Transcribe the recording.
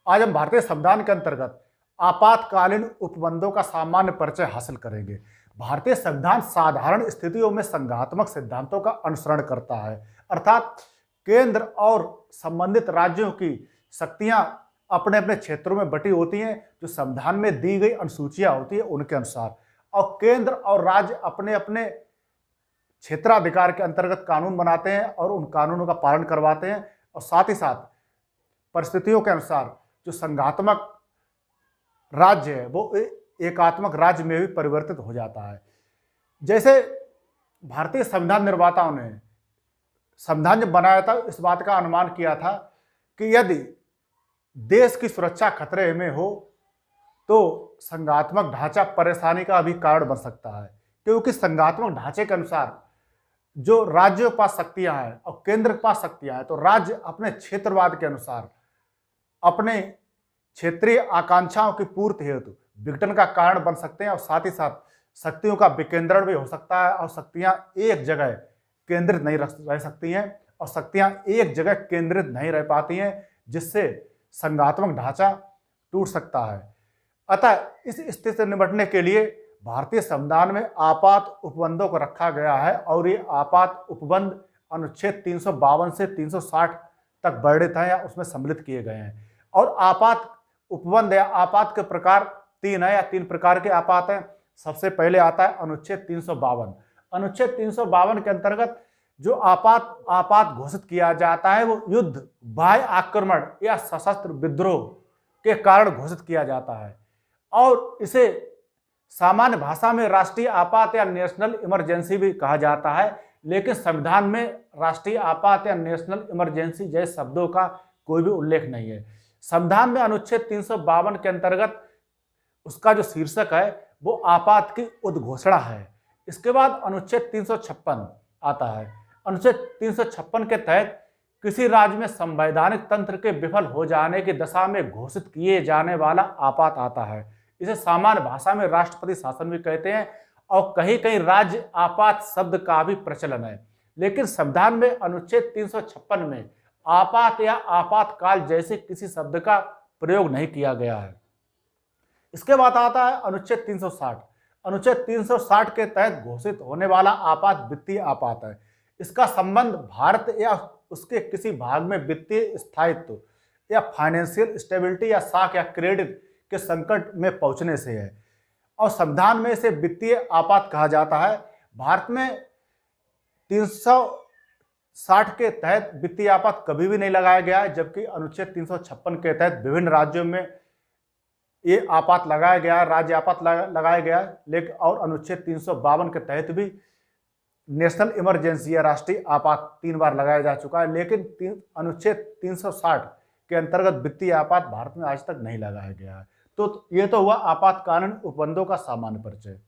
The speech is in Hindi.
आज हम भारतीय संविधान के अंतर्गत आपातकालीन उपबंधों का सामान्य परिचय हासिल करेंगे। भारतीय संविधान साधारण स्थितियों में संघात्मक सिद्धांतों का अनुसरण करता है, अर्थात केंद्र और संबंधित राज्यों की शक्तियां अपने अपने क्षेत्रों में बटी होती हैं, जो संविधान में दी गई अनुसूचियां होती है उनके अनुसार, और केंद्र और राज्य अपने अपने क्षेत्राधिकार के अंतर्गत कानून बनाते हैं और उन कानूनों का पालन करवाते हैं, और साथ ही साथ परिस्थितियों के अनुसार जो संघात्मक राज्य है वो एकात्मक राज्य में भी परिवर्तित हो जाता है। जैसे भारतीय संविधान निर्माताओं ने संविधान जब बनाया था, इस बात का अनुमान किया था कि यदि देश की सुरक्षा खतरे में हो तो संघात्मक ढांचा परेशानी का भी कारण बन सकता है, क्योंकि संघात्मक ढांचे के अनुसार जो राज्यों के पास शक्तियां हैं और केंद्र के पास शक्तियां हैं, तो राज्य अपने क्षेत्रवाद के अनुसार अपने क्षेत्रीय आकांक्षाओं की पूर्ति हेतु विघटन का कारण बन सकते हैं, और साथ ही साथ शक्तियों का विकेंद्रण भी हो सकता है, और शक्तियां एक जगह केंद्रित नहीं रह सकती हैं, और शक्तियां एक जगह केंद्रित नहीं रह पाती हैं, जिससे संघात्मक ढांचा टूट सकता है। अतः इस स्थिति से निपटने के लिए भारतीय संविधान में आपात उपबंधों को रखा गया है, और ये आपात उपबंध अनुच्छेद 352 से 360 तक वर्णित है या उसमें सम्मिलित किए गए हैं। और आपात उपबंध या आपात के प्रकार तीन है, या तीन प्रकार के आपात हैं। सबसे पहले आता है अनुच्छेद 352। अनुच्छेद 352 के अंतर्गत जो आपात घोषित किया जाता है वो युद्ध, बाह्य आक्रमण या सशस्त्र विद्रोह के कारण घोषित किया जाता है, और इसे सामान्य भाषा में राष्ट्रीय आपात या नेशनल इमरजेंसी भी कहा जाता है। लेकिन संविधान में राष्ट्रीय आपात या नेशनल इमरजेंसी जैसे शब्दों का कोई भी उल्लेख नहीं है। संविधान में अनुच्छेद 352 के अंतर्गत उसका जो शीर्षक है वो आपात की उद्घोषणा है। इसके बाद अनुच्छेद 356 आता है। अनुच्छेद 356 के तहत किसी राज्य में संवैधानिक तंत्र के विफल हो जाने की दशा में घोषित किए जाने वाला आपात आता है। इसे सामान्य भाषा में राष्ट्रपति शासन भी कहते हैं, और कहीं कहीं राज्य आपात शब्द का भी प्रचलन है। लेकिन संविधान में अनुच्छेद 356 में आपात या आपातकाल जैसे किसी शब्द का प्रयोग नहीं किया गया है। इसके बाद आता है अनुच्छेद 360। अनुच्छेद 360 के तहत घोषित होने वाला आपात वित्तीय आपात है। इसका संबंध भारत या उसके किसी भाग में वित्तीय स्थायित्व या फाइनेंशियल स्टेबिलिटी या साख या क्रेडिट के संकट में पहुंचने से है, और संविधान में इसे वित्तीय आपात कहा जाता है। भारत में 360 के तहत वित्तीय आपात कभी भी नहीं लगाया गया है, जबकि अनुच्छेद 356 के तहत विभिन्न राज्यों में ये आपात लगाया गया है, राज्य आपात लगाया गया है। लेकिन और अनुच्छेद 352 के तहत भी नेशनल इमरजेंसी या राष्ट्रीय आपात 3 बार लगाया जा चुका है, लेकिन अनुच्छेद 360 के अंतर्गत वित्तीय आपात भारत में आज तक नहीं लगाया गया है। तो ये तो हुआ आपातकालीन उपबंधों का सामान्य परिचय।